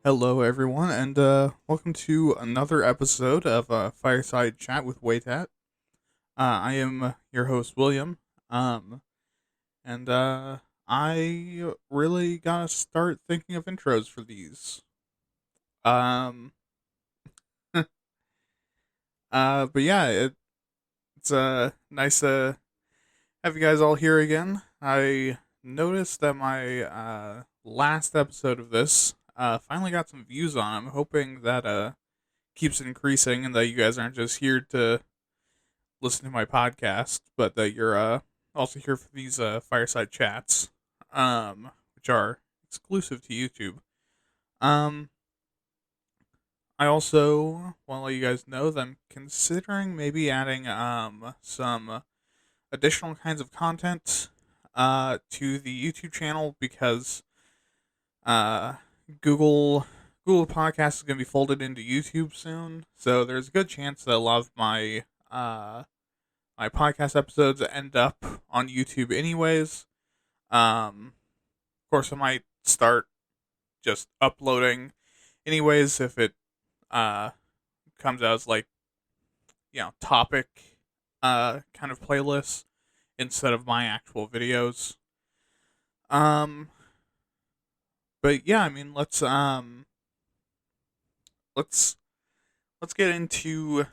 Hello, everyone, and welcome to another episode of Fireside Chat with Waytat. I am your host, William, um, and I really gotta start thinking of intros for these. Um, but yeah, it's nice to have you guys all here again. I noticed that my last episode of this finally got some views on. I'm hoping that keeps increasing and that you guys aren't just here to listen to my podcast, but that you're also here for these fireside chats, which are exclusive to YouTube. Um, I also want to let you guys know that I'm considering maybe adding some additional kinds of content to the YouTube channel because uh Google Google Podcast is going to be folded into YouTube soon, so there's a good chance that a lot of uh my podcast episodes end up on YouTube anyways. Of course, I might start just uploading anyways if it uh comes out as like topic kind of playlists instead of my actual videos. Um, but yeah, I mean let's let's get into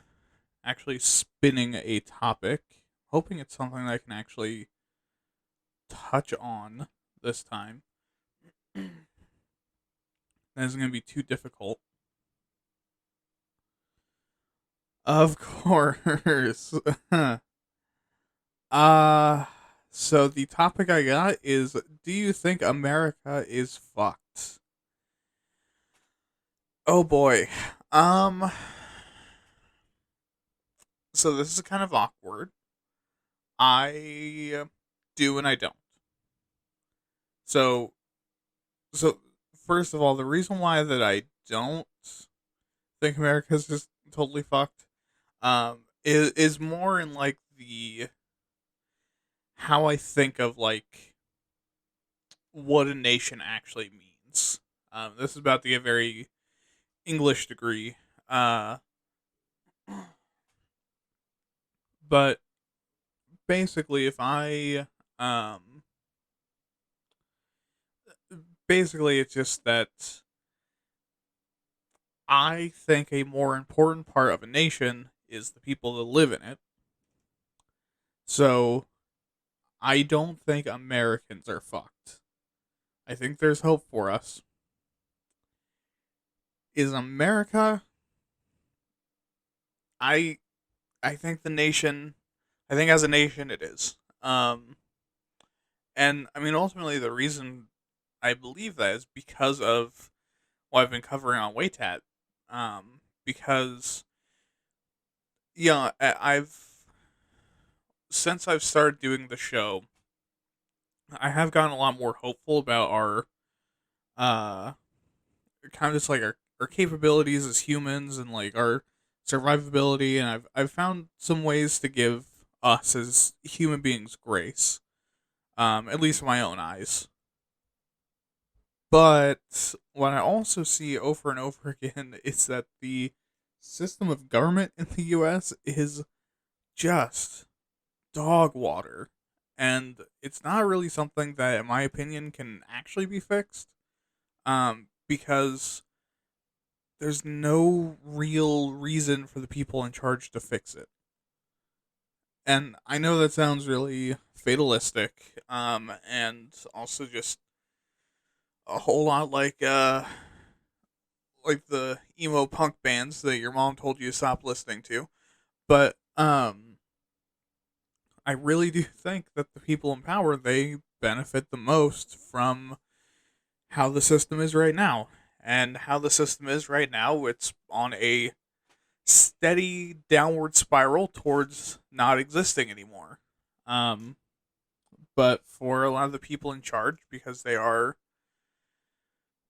actually spinning a topic. Hoping it's something that I can actually touch on this time. That isn't going to be too difficult. Of course. uh so the topic I got is, do you think America is fucked? Oh boy. Um so this is kind of awkward. I do and I don't. So so first of all, the reason why that I don't think America's just totally fucked is more in like the how I think of like what a nation actually means. This is about to get very English degree, uh, but basically, if I basically it's just that I think a more important part of a nation is the people that live in it. So I don't think Americans are fucked. I think there's hope for us. Is America? I I think the nation. I think as a nation, it is. And I mean, ultimately, the reason I believe that is because of what I've been covering on WayTat. Because I've since I've started doing the show, I have gotten a lot more hopeful about our uh kind of just like our capabilities as humans and like our survivability, and I've found some ways to give us as human beings grace, at least in my own eyes. But what I also see over and over again is that the system of government in the US is just dog water. And it's not really something that, in my opinion, can actually be fixed. Because there's no real reason for the people in charge to fix it. And I know that sounds really fatalistic, and also just a whole lot like the emo punk bands that your mom told you to stop listening to. But I really do think that the people in power, they benefit the most from how the system is right now. And how the system is right now, it's on a steady downward spiral towards not existing anymore. Um, but for a lot of the people in charge, because they are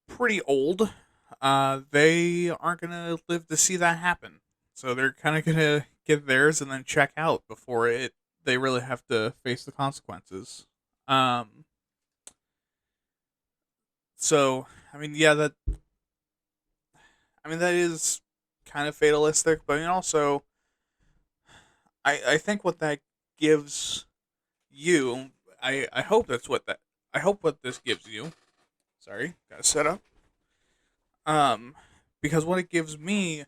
pretty old, they aren't gonna live to see that happen. So they're kind of gonna get theirs and then check out before it they really have to face the consequences. Um, so I mean, yeah, I mean, that is kind of fatalistic, but also, I think what that gives you, I hope that's what that, I hope what this gives you. Sorry, gotta set up. Um, because what it gives me,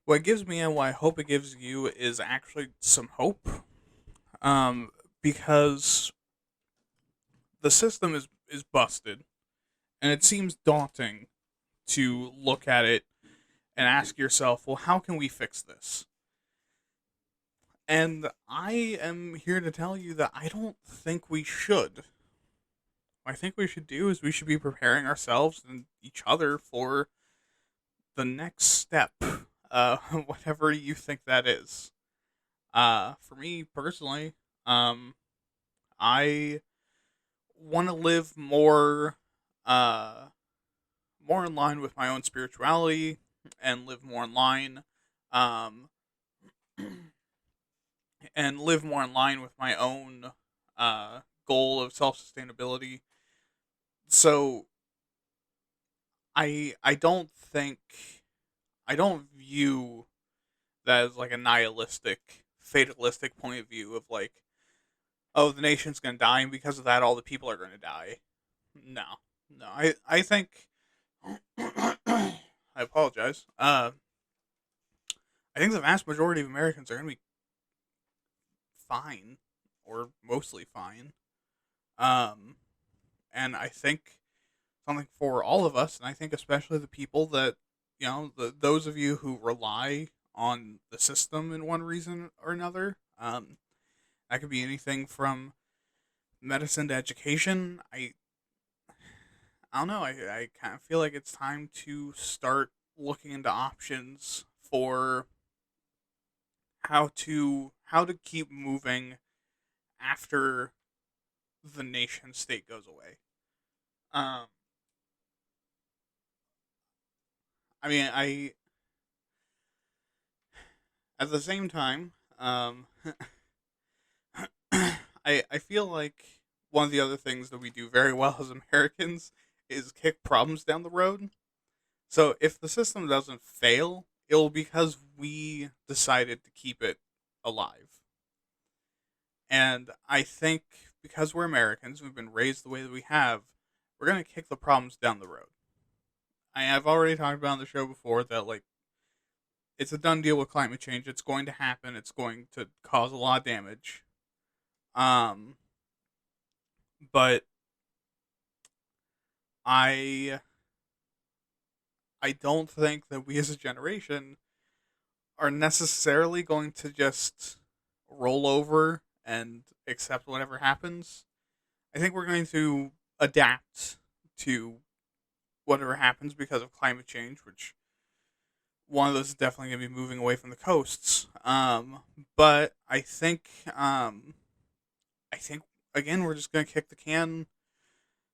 and what I hope it gives you is actually some hope. Um, because the system is busted, and it seems daunting to look at it and ask yourself, well, how can we fix this? And I am here to tell you that I don't think we should. What I think we should do is we should be preparing ourselves and each other for the next step, whatever you think that is. For me personally, um, I want to live uh, more in line with my own spirituality and live more in line, um, and live more in line with my own goal of self sustainability. So I don't think I don't view that as like a nihilistic, fatalistic point of view of like, oh, the nation's gonna die, and because of that, all the people are gonna die. No, no. I think I apologize. I think the vast majority of Americans are gonna be fine, or mostly fine. Um, and I think something for all of us, and I think especially the people that, those of you who rely on the system in one reason or another. That could be anything from medicine to education. I don't know. I kind of feel like it's time to start looking into options for how to keep moving after the nation state goes away. Um, I mean, I at the same time, I feel like one of the other things that we do very well as Americans is kick problems down the road. So if the system doesn't fail, it'll because we decided to keep it alive. And I think because we're Americans, we've been raised the way that we have, we're gonna kick the problems down the road. I've already talked about on the show before that like it's a done deal with climate change. It's going to happen. It's going to cause a lot of damage. Um, but I I don't think that we as a generation are necessarily going to just roll over and accept whatever happens. I think we're going to adapt to whatever happens because of climate change, which one of those is definitely going to be moving away from the coasts. But I think again we're just going to kick the can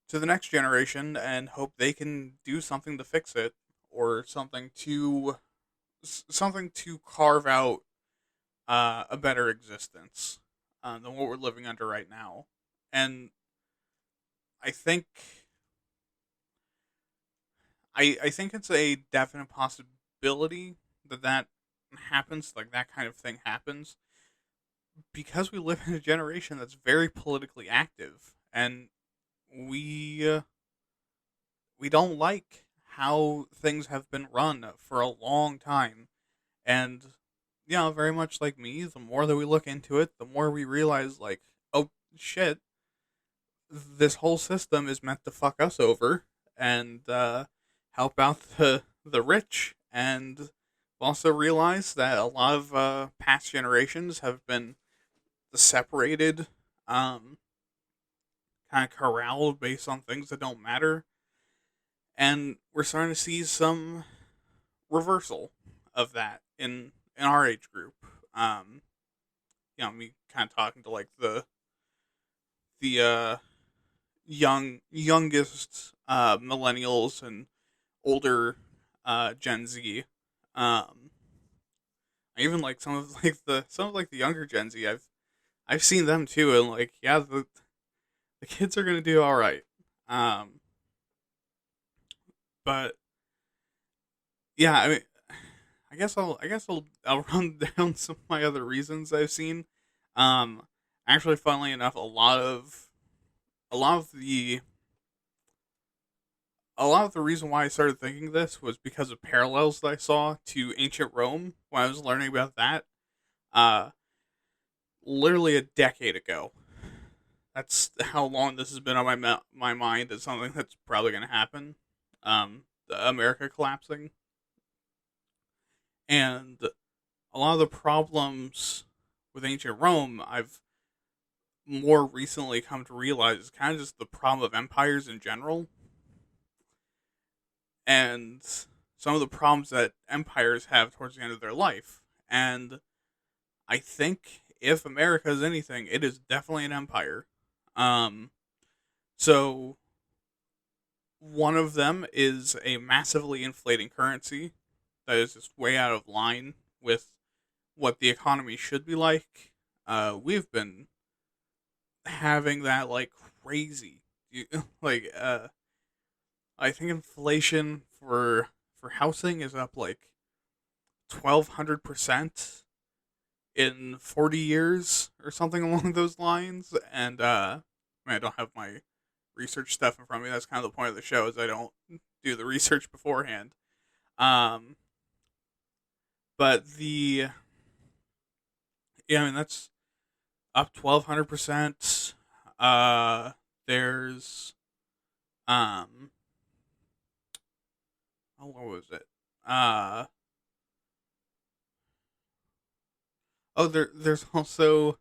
to the next generation and hope they can do something to fix it or something to carve out a better existence than what we're living under right now. And I think I think it's a definite possibility that happens, like that kind of thing happens, because we live in a generation that's very politically active, and we uh, we don't like how things have been run for a long time. And very much like me, the more that we look into it, the more we realize like, oh shit, this whole system is meant to fuck us over and help out the rich. And also realize that a lot of past generations have been separated, um, kind of corralled based on things that don't matter. And we're starting to see some reversal of that in our age group. Me kind of talking to like the youngest millennials and older Gen Z. Um, I even like some of like the younger Gen Z. I've seen them too, and like yeah, the kids are gonna do all right. Um, but yeah, I mean, I'll run down some of my other reasons I've seen. Um, Actually, funnily enough, a lot of the a lot of the reason why I started thinking this was because of parallels that I saw to ancient Rome when I was learning about that. Uh, Literally a decade ago. That's how long this has been on my mind as something that's probably going to happen. The America collapsing, and a lot of the problems with ancient Rome, I've more recently come to realize is kind of just the problem of empires in general, and some of the problems that empires have towards the end of their life. And I think if America is anything, it is definitely an empire. Um, so one of them is a massively inflating currency that is just way out of line with what the economy should be like. We've been having that like crazy. You, like I think inflation for housing is up like 1,200% in 40 years or something along those lines. And I mean, I don't have my research stuff in front of me. That's kind of the point of the show is I don't do the research beforehand. Um, but the yeah, I mean that's up 1,200%. There's um, oh, what was it? Uh, there's also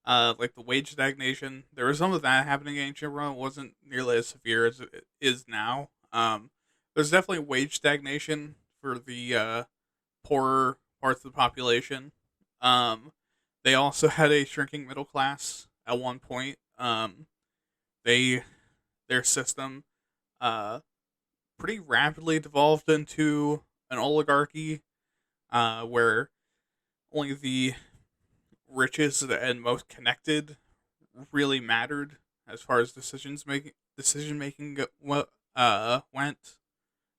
like the wage stagnation. There was some of that happening in ancient Rome. It wasn't nearly as severe as it is now. There's definitely wage stagnation for the poorer parts of the population. Um, they also had a shrinking middle class at one point. They their system uh, pretty rapidly devolved into an oligarchy where only the richest and most connected really mattered as far as decision making went.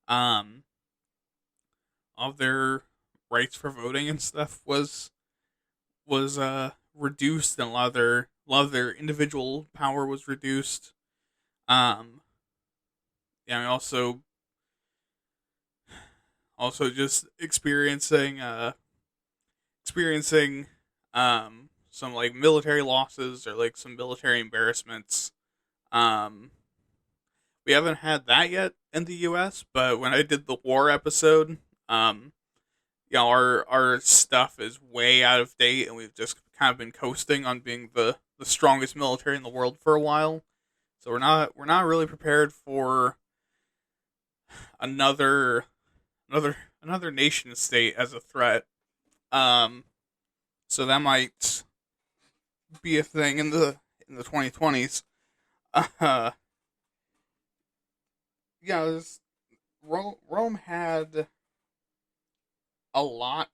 Um, all of their rights for voting and stuff was reduced, and a lot of their individual power was reduced. Um, yeah, and also just experiencing some like military losses or like some military embarrassments. Um, we haven't had that yet in the U.S., but when I did the war episode, um, our stuff is way out of date, and we've just kind of been coasting on being the strongest military in the world for a while. So we're not really prepared for another another nation state as a threat. Um, so that might be a thing in the 2020s. Uh, yeah, Rome had a lot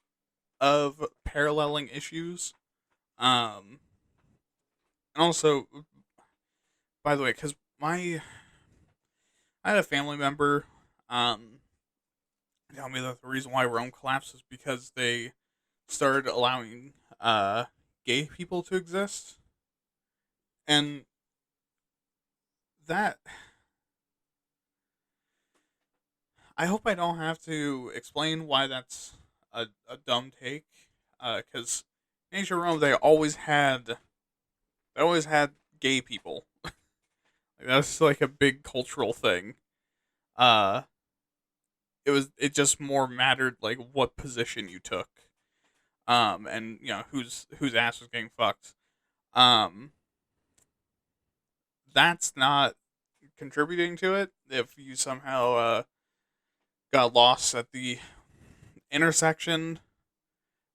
of paralleling issues. Um, and also, by the way, because my I had a family member um, tell me that the reason why Rome collapsed is because they started allowing gay people to exist, and that I hope I don't have to explain why that's a dumb take, because ancient Rome they always had gay people. Like, that's like a big cultural thing. Uh, it just more mattered like what position you took, and whose ass was getting fucked. Um, that's not contributing to it. If you somehow got lost at the intersection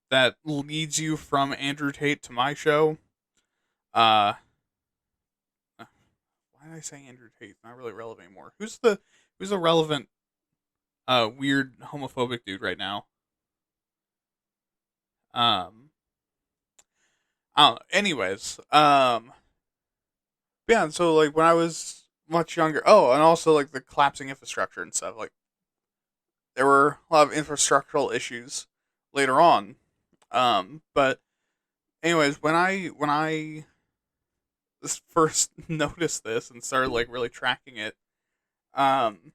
that leads you from Andrew Tate to my show, uh, why did I say Andrew Tate? It's not really relevant anymore. Who's the relevant weird homophobic dude right now? Um, anyways, yeah. And so like when I was much younger, oh, and also like the collapsing infrastructure and stuff. Like there were a lot of infrastructural issues later on. But anyways, when I first noticed this and started like really tracking it, um,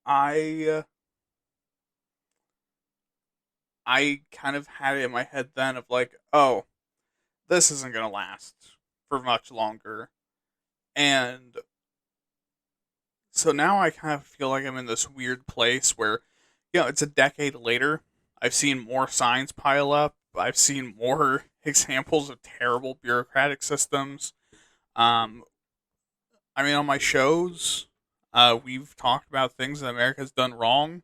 I I kind of had it in my head then of like, oh, this isn't gonna last for much longer, and so now I kind of feel like I'm in this weird place where, it's a decade later. I've seen more signs pile up. I've seen more examples of terrible bureaucratic systems. Um, I mean, on my shows, we've talked about things that America's done wrong,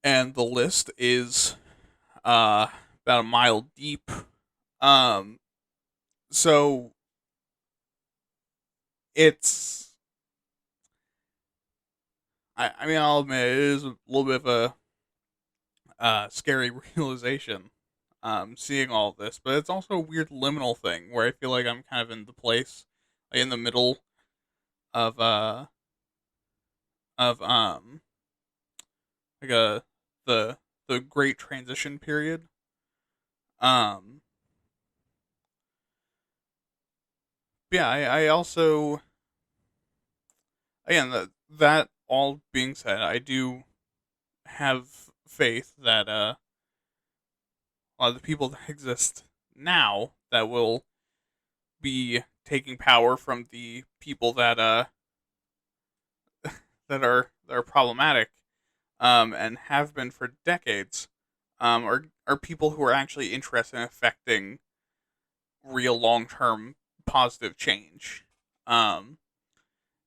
and the list is uh, about a mile deep. Um, so it's, I mean, I'll admit it is a little bit of a scary realization, seeing all of this, but it's also a weird liminal thing where I feel like I'm kind of in the place, like in the middle of of like the the great transition period. Um, yeah, I also, again, that all being said, I do have faith that a lot of the people that exist now that will be taking power from the people that are problematic, and have been for decades, are people who are actually interested in affecting real long term positive change. Um,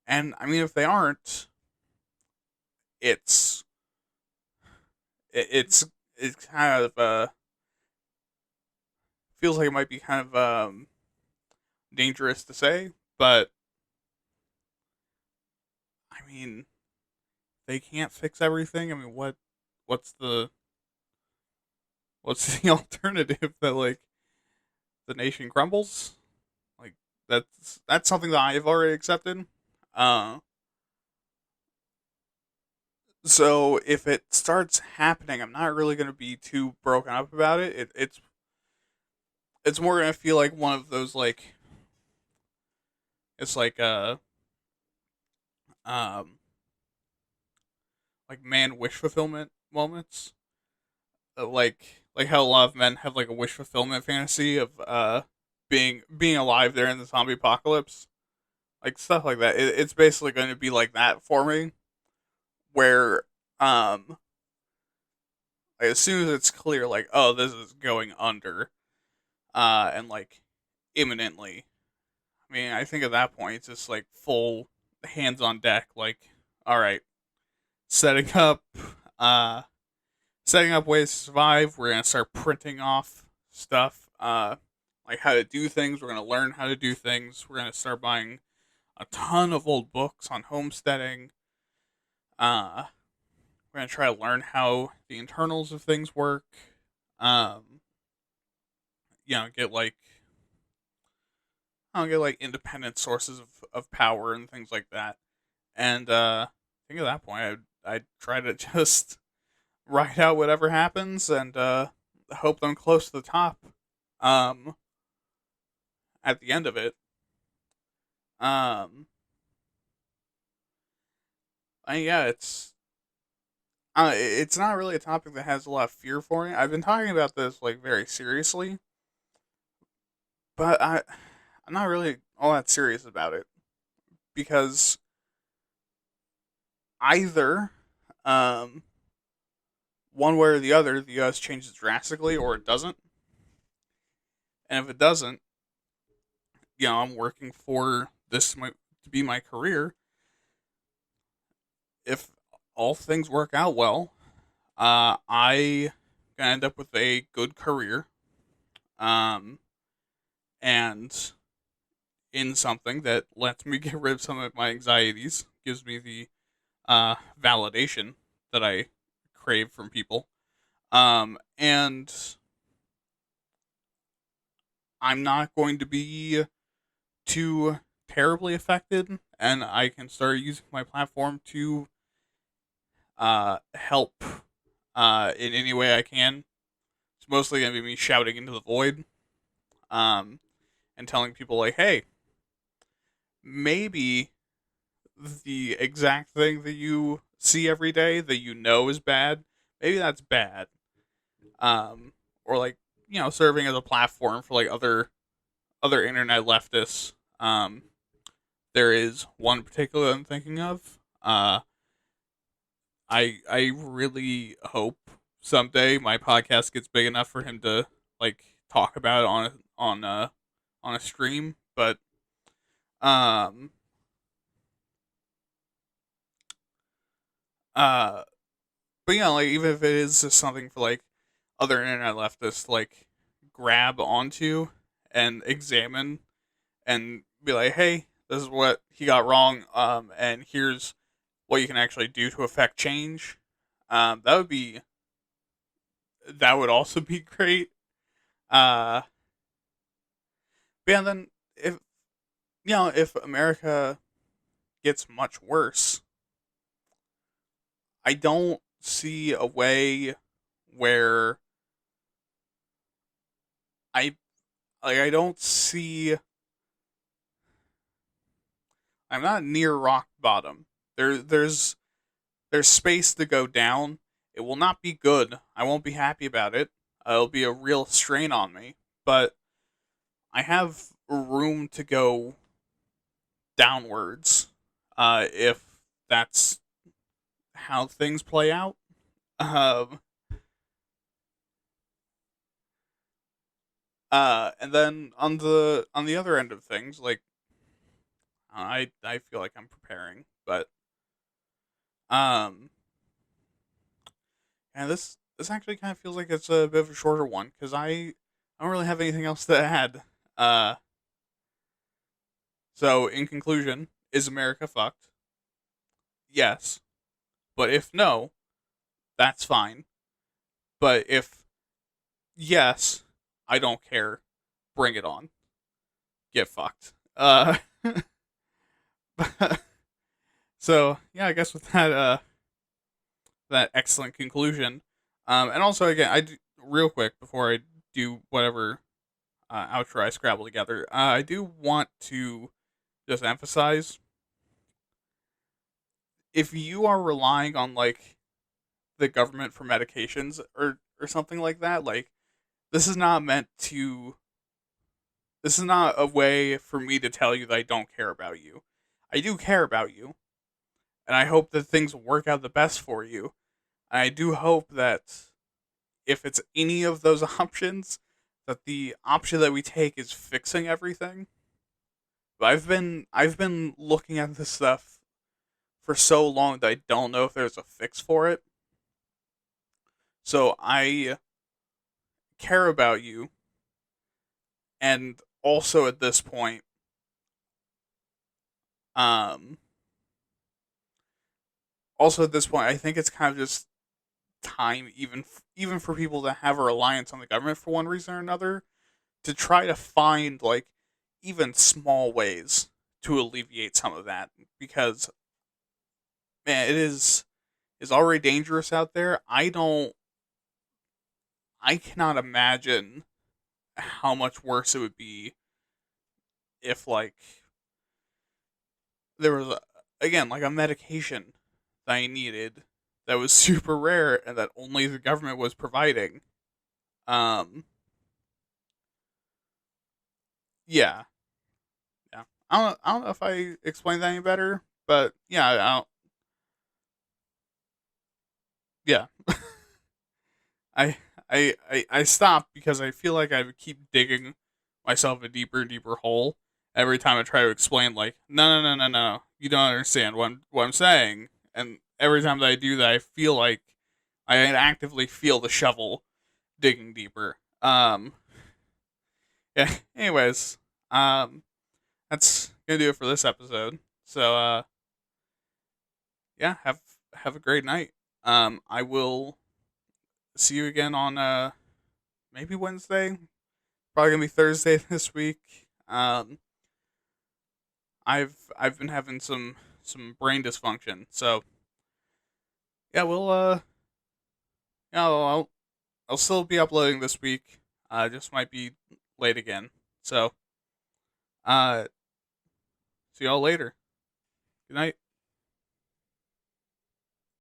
and I mean, if they aren't, it's it's it's kind of feels like it might be kind of dangerous to say, but I mean, they can't fix everything. I mean, what's the what's the alternative, that like the nation crumbles? Like that's something that I've already accepted. Uh, so if it starts happening, I'm not really going to be too broken up about it. It's more going to feel like one of those like, it's um like man wish fulfillment moments. Like how a lot of men have like a wish fulfillment fantasy of being alive there in the zombie apocalypse, like stuff like that. It's basically going to be like that for me, where um like, as soon as it's clear, like, oh, this is going under, and like imminently. I mean, I think at that point it's just like full hands on deck. Like, all right, setting up, uh, setting up ways to survive. We're gonna start printing off stuff, like how to do things. We're gonna learn how to do things. We're gonna start buying a ton of old books on homesteading. Uh, we're gonna try to learn how the internals of things work. Um, get like, I'll get like independent sources of power and things like that. And I think at that point, I'd try to just ride out whatever happens, and hope I'm close to the top. Um, at the end of it. Um, yeah, it's not really a topic that has a lot of fear for me. I've been talking about this like very seriously, but I'm not really all that serious about it, because either um one way or the other, the US changes drastically or it doesn't. And if it doesn't, I'm working for to be my career. If all things work out well, I gonna end up with a good career, um, and in something that lets me get rid of some of my anxieties, gives me the validation that I crave from people, and I'm not going to be too terribly affected, and I can start using my platform to help in any way I can. It's mostly gonna be me shouting into the void, um, and telling people like, "Hey, maybe the exact thing that you see every day that you know is bad, maybe that's bad." Or like serving as a platform for like other internet leftists. There is one particular I'm thinking of. I really hope someday my podcast gets big enough for him to like talk about it on a stream. Um uh but like even if it is just something for like other internet leftists to, like grab onto and examine and be like, hey, this is what he got wrong, and here's what you can actually do to affect change. That would be that would also be great. Uh, but yeah, then if if America gets much worse, I don't see a way where I I don't see. I'm not near rock bottom. There's space to go down. It will not be good. I won't be happy about it. It'll be a real strain on me. But I have room to go downwards, if that's how things play out. Um, and then on the other end of things, like I feel like I'm preparing, but um, and this actually kind of feels like it's a bit of a shorter one because I don't really have anything else to add. Uh, so in conclusion, is America fucked? Yes, but if no, that's fine. But if yes, I don't care. Bring it on. Get fucked. So yeah, I guess with that excellent conclusion, and also again, real quick before I do whatever outro I scrabble together, I do want to just emphasize if you are relying on like the government for medications or something like that, like this is not meant to. This is not a way for me to tell you that I don't care about you. I do care about you, and I hope that things work out the best for you. And I do hope that if it's any of those options, that the option that we take is fixing everything. But I've been looking at this stuff for so long that I don't know if there's a fix for it. So I care about you, and also at this point, um, I think it's kind of just time, even for people that have a reliance on the government for one reason or another, to try to find like even small ways to alleviate some of that because man, is already dangerous out there. I cannot imagine how much worse it would be if like there was again like a medication that I needed that was super rare and that only the government was providing. Um, yeah, yeah. I don't know if I explained that any better, but yeah, yeah. I I stopped because I feel like I would keep digging myself a deeper and deeper hole every time I try to explain. Like, no, no, no, no, no, you don't understand what I'm saying. And every time that I do that, I feel like I actively feel the shovel digging deeper. Yeah. Anyways, that's gonna do it for this episode. So, yeah, have a great night. I will see you again on maybe Wednesday. Probably gonna be Thursday this week. I've been having some brain dysfunction, so Yeah, I'll still be uploading this week. Just might be late again. So, uh, see y'all later. Good night.